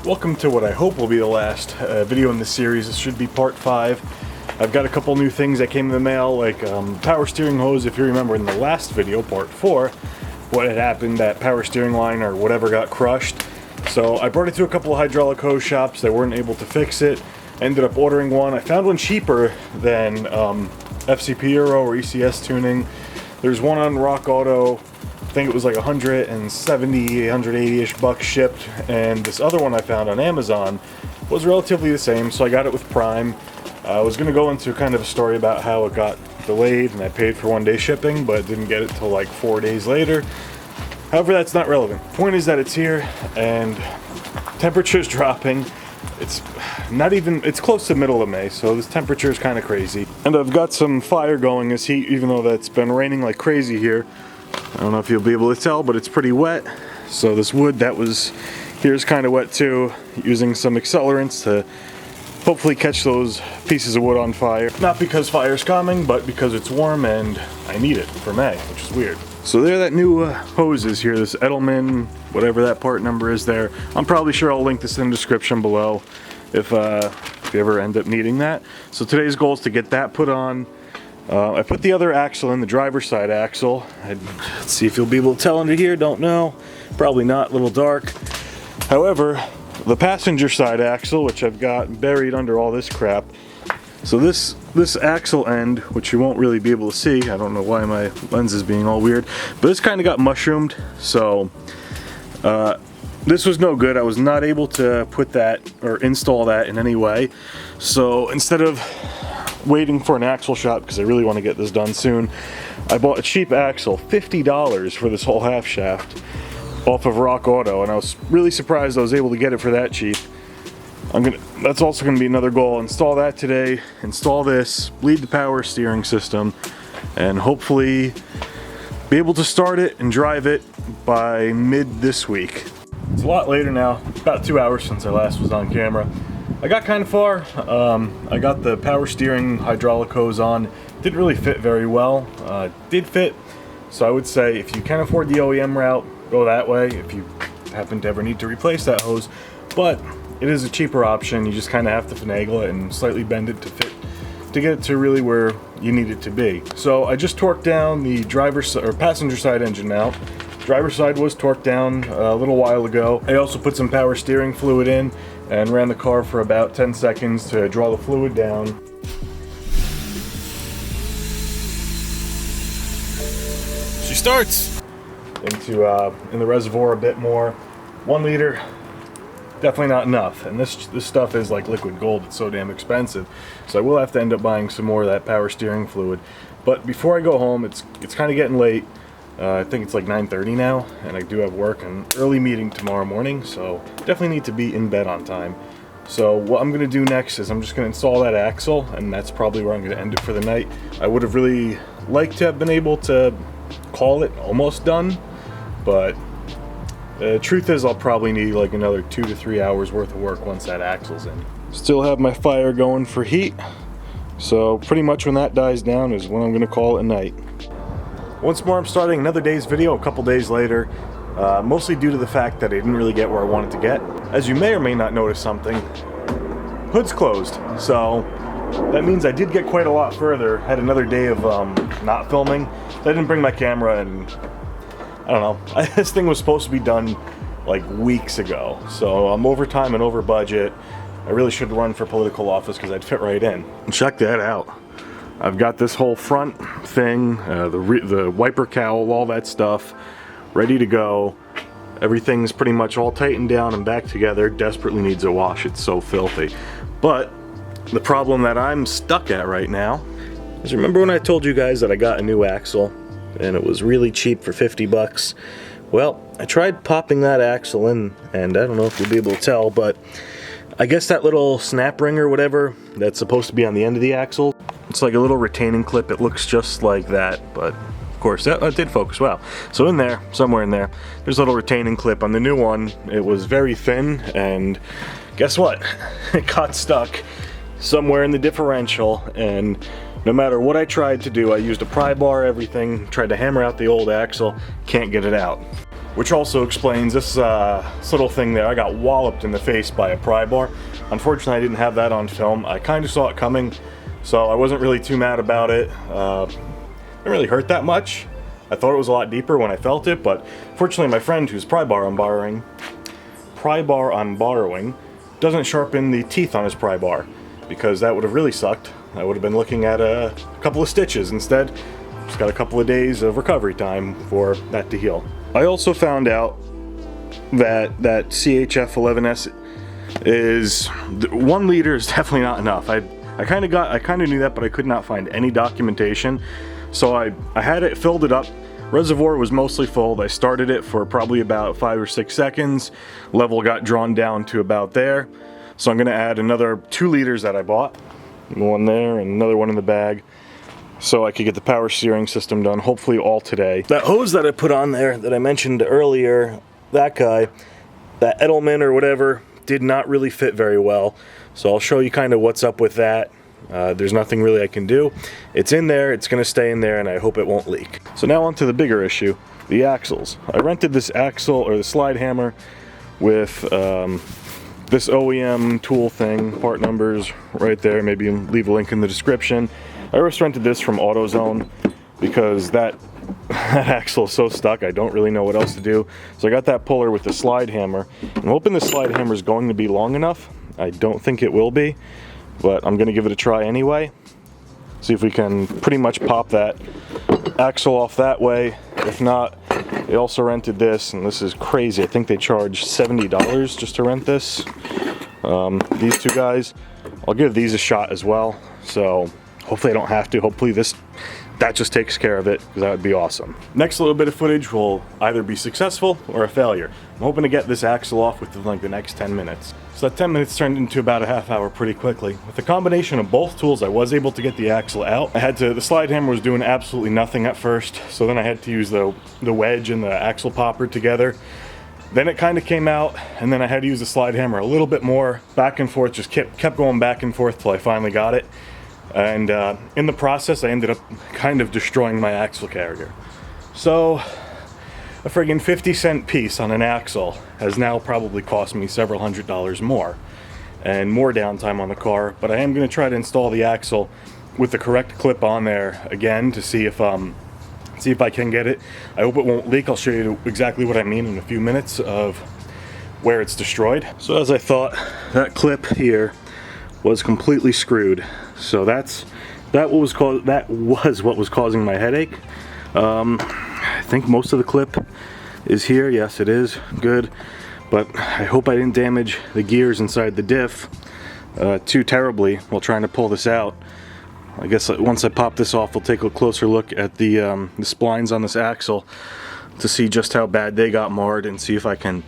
Welcome to what I hope will be the last video in this series. This should be part 5. I've got a couple new things that came in the mail, like power steering hose. If you remember in the last video, part 4, what had happened, that power steering line or whatever got crushed. So I brought it to a couple of hydraulic hose shops. They weren't able to fix it. I ended up ordering one. I found one cheaper than FCP Euro or ECS tuning. There's one on Rock Auto. I think it was like 170, 180-ish bucks shipped, and this other one I found on Amazon was relatively the same, so I got it with Prime. I was going to go into kind of a story about how it got delayed and I paid for 1-day shipping, but didn't get it till like 4 days later. However, that's not relevant. Point is that it's here and temperature's dropping. It's close to the middle of May, so this temperature is kind of crazy. And I've got some fire going as heat, even though that's been raining like crazy here. I don't know if you'll be able to tell, but it's pretty wet. So this wood that was here is kind of wet too, using some accelerants to hopefully catch those pieces of wood on fire. Not because fire's coming, but because it's warm and I need it for May, which is weird. So there that new hose is here, this Edelman, whatever that part number is there. I'm probably sure I'll link this in the description below if you ever end up needing that. So today's goal is to get that put on. I put the other axle in, the driver's side axle. Let's see if you'll be able to tell under here, don't know. Probably not, a little dark. However, the passenger side axle, which I've got buried under all this crap. So this axle end, which you won't really be able to see, I don't know why my lens is being all weird, but this kind of got mushroomed, so this was no good. I was not able to put that or install that in any way. So instead of waiting for an axle shop, because I really want to get this done soon, I bought a cheap axle, $50 for this whole half shaft off of Rock Auto, and I was really surprised I was able to get it for that cheap. That's also going to be another goal. Install that today, install this, bleed the power steering system, and hopefully be able to start it and drive it by mid this week. It's a lot later now, about 2 hours since I last was on camera. I got kind of far. I got the power steering hydraulic hose on. Didn't really fit very well. Did fit, so I would say if you can afford the OEM route, go that way if you happen to ever need to replace that hose. But it is a cheaper option. You just kind of have to finagle it and slightly bend it to fit, to get it to really where you need it to be. So I just torqued down the passenger side engine now. Driver's side was torqued down a little while ago. I also put some power steering fluid in and ran the car for about 10 seconds to draw the fluid down. She starts in the reservoir a bit more. 1 liter, definitely not enough. And this stuff is like liquid gold. It's so damn expensive. So I will have to end up buying some more of that power steering fluid. But before I go home, it's kind of getting late. I think it's like 9:30 now, and I do have work and early meeting tomorrow morning, so definitely need to be in bed on time. So what I'm going to do next is I'm just going to install that axle, and that's probably where I'm going to end it for the night. I would have really liked to have been able to call it almost done, but the truth is I'll probably need like another 2 to 3 hours worth of work once that axle's in. Still have my fire going for heat, so pretty much when that dies down is when I'm going to call it a night. Once more, I'm starting another day's video a couple days later, mostly due to the fact that I didn't really get where I wanted to get. As you may or may not notice something, hood's closed, so that means I did get quite a lot further. Had another day of not filming. I didn't bring my camera, and I don't know. This thing was supposed to be done like weeks ago, so I'm over time and over budget. I really should run for political office because I'd fit right in. Check that out. I've got this whole front thing, the wiper cowl, all that stuff, ready to go. Everything's pretty much all tightened down and back together. Desperately needs a wash, it's so filthy. But the problem that I'm stuck at right now is, remember when I told you guys that I got a new axle and it was really cheap for 50 bucks? Well, I tried popping that axle in, and I don't know if you'll be able to tell, but I guess that little snap ring or whatever that's supposed to be on the end of the axle, it's like a little retaining clip. It looks just like that, but of course that did focus well. So in there, somewhere in there, there's a little retaining clip. On the new one, it was very thin, and guess what? It got stuck somewhere in the differential, and no matter what I tried to do, I used a pry bar, everything, tried to hammer out the old axle, can't get it out. which also explains this little thing there. I got walloped in the face by a pry bar. Unfortunately, I didn't have that on film. I kind of saw it coming, so I wasn't really too mad about it. It didn't really hurt that much. I thought it was a lot deeper when I felt it, but fortunately my friend whose pry bar I'm borrowing doesn't sharpen the teeth on his pry bar, because that would have really sucked. I would have been looking at a couple of stitches instead. Just got a couple of days of recovery time for that to heal. I also found out that CHF 11S is 1 liter is definitely not enough. I kind of knew that, but I could not find any documentation. So I had it, filled it up. Reservoir was mostly full. I started it for probably about 5 or 6 seconds. Level got drawn down to about there. So I'm gonna add another 2 liters that I bought. One there and another one in the bag, so I could get the power steering system done, hopefully all today. That hose that I put on there that I mentioned earlier, that guy, that Edelman or whatever, did not really fit very well. So I'll show you kind of what's up with that. There's nothing really I can do. It's in there, it's gonna stay in there, and I hope it won't leak. So now on to the bigger issue, the axles. I rented this axle, or the slide hammer, with this OEM tool thing, part numbers right there, maybe leave a link in the description. I first rented this from AutoZone because that axle is so stuck, I don't really know what else to do. So I got that puller with the slide hammer. I'm hoping the slide hammer is going to be long enough. I don't think it will be, but I'm gonna give it a try anyway. See if we can pretty much pop that axle off that way. If not, they also rented this, and this is crazy. I think they charge $70 just to rent this. These 2 guys, I'll give these a shot as well. So hopefully I don't have to. Hopefully that just takes care of it, because that would be awesome. Next little bit of footage will either be successful or a failure. I'm hoping to get this axle off within like the next 10 minutes. So that 10 minutes turned into about a half hour pretty quickly. With the combination of both tools, I was able to get the axle out. The slide hammer was doing absolutely nothing at first, so then I had to use the wedge and the axle popper together. Then it kind of came out, and then I had to use the slide hammer a little bit more, back and forth, just kept going back and forth till I finally got it. And in the process, I ended up kind of destroying my axle carrier. So a friggin' 50-cent piece on an axle has now probably cost me several $100s more, and more downtime on the car. But I am going to try to install the axle with the correct clip on there again to see if I can get it. I hope it won't leak. I'll show you exactly what I mean in a few minutes of where it's destroyed. So as I thought, that clip here was completely screwed. So that was what was causing my headache. I think most of the clip is here. Yes, it is. Good. But I hope I didn't damage the gears inside the diff too terribly while trying to pull this out. I guess once I pop this off, we'll take a closer look at the splines on this axle to see just how bad they got marred, and see if I can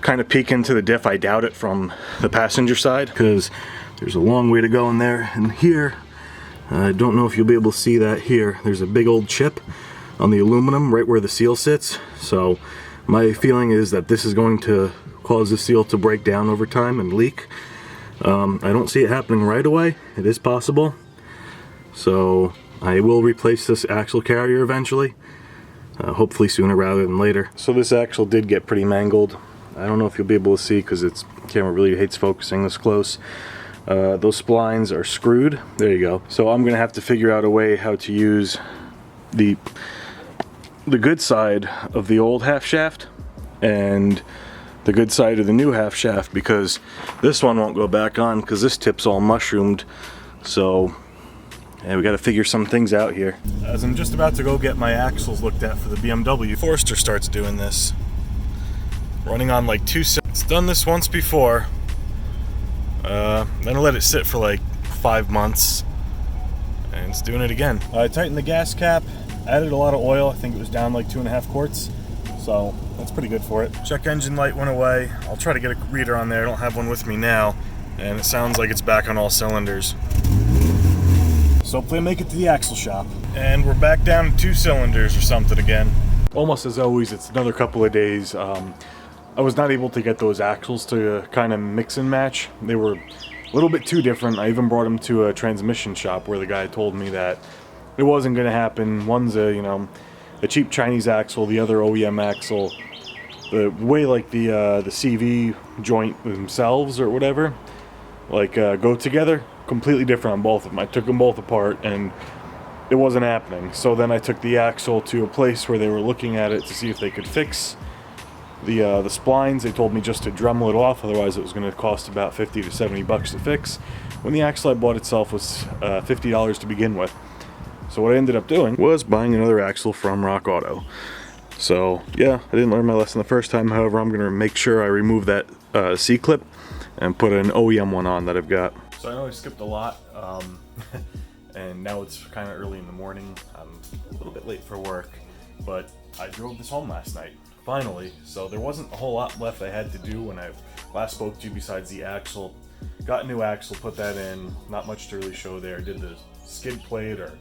kind of peek into the diff. I doubt it from the passenger side, because there's a long way to go in there. And here, I don't know if you'll be able to see that here. There's a big old chip on the aluminum right where the seal sits. So my feeling is that this is going to cause the seal to break down over time and leak. I don't see it happening right away. It is possible. So I will replace this axle carrier eventually. Hopefully sooner rather than later. So this axle did get pretty mangled. I don't know if you'll be able to see because its camera really hates focusing this close. Those splines are screwed. There you go. So I'm gonna have to figure out a way how to use the good side of the old half shaft and the good side of the new half shaft, because this one won't go back on because this tip's all mushroomed. So yeah, we got to figure some things out here. As I'm just about to go get my axles looked at for the BMW, Forester starts doing this. Running on like 2 cylinders. It's done this once before. Then I let it sit for like 5 months, and it's doing it again. I tightened the gas cap, added a lot of oil. I think it was down like 2.5 quarts, so that's pretty good for it. Check engine light went away. I'll try to get a reader on there. I don't have one with me now, and it sounds like it's back on all cylinders. So hopefully I make it to the axle shop. And we're back down to 2 cylinders or something again. Almost as always, it's another couple of days. I was not able to get those axles to kind of mix and match. They were a little bit too different. I even brought them to a transmission shop where the guy told me that it wasn't going to happen. One's a cheap Chinese axle, the other OEM axle. the way like the CV joint themselves or whatever, like go together, completely different on both of them. I took them both apart and it wasn't happening. So then I took the axle to a place where they were looking at it to see if they could fix the splines. They told me just to Dremel it off, otherwise it was going to cost about 50 to 70 bucks to fix, when the axle I bought itself was $50 to begin with. So what I ended up doing was buying another axle from Rock Auto. So yeah, I didn't learn my lesson the first time. However, I'm going to make sure I remove that C-clip and put an OEM one on that I've got. So I know I skipped a lot, and now it's kind of early in the morning. I'm a little bit late for work, but I drove this home last night, finally. So there wasn't a whole lot left I had to do when I last spoke to you besides the axle. Got a new axle, put that in, not much to really show there. Did the skid plate or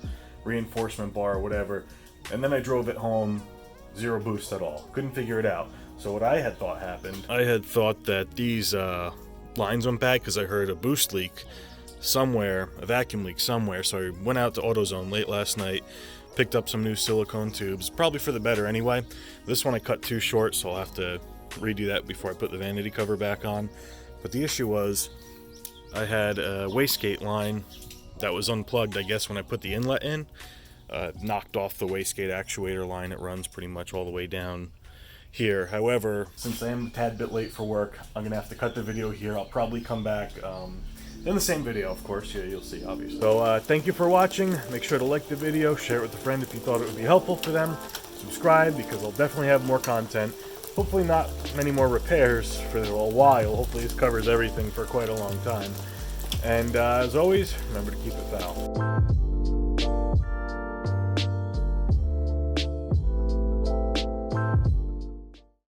reinforcement bar or whatever, and then I drove it home, zero boost at all. Couldn't figure it out. So what I had thought happened, I had thought that these lines went bad because I heard a boost leak somewhere, a vacuum leak somewhere. So I went out to AutoZone late last night, picked up some new silicone tubes, probably for the better anyway. This one I cut too short, so I'll have to redo that before I put the vanity cover back on. But the issue was I had a wastegate line that was unplugged, I guess, when I put the inlet in. Knocked off the wastegate actuator line. It runs pretty much all the way down here. However, since I am a tad bit late for work, I'm gonna have to cut the video here. I'll probably come back in the same video, of course. Yeah, you'll see, obviously. So thank you for watching. Make sure to like the video, share it with a friend if you thought it would be helpful for them. Subscribe, because I'll definitely have more content. Hopefully not many more repairs for a while. Hopefully this covers everything for quite a long time. And as always, remember to keep it foul.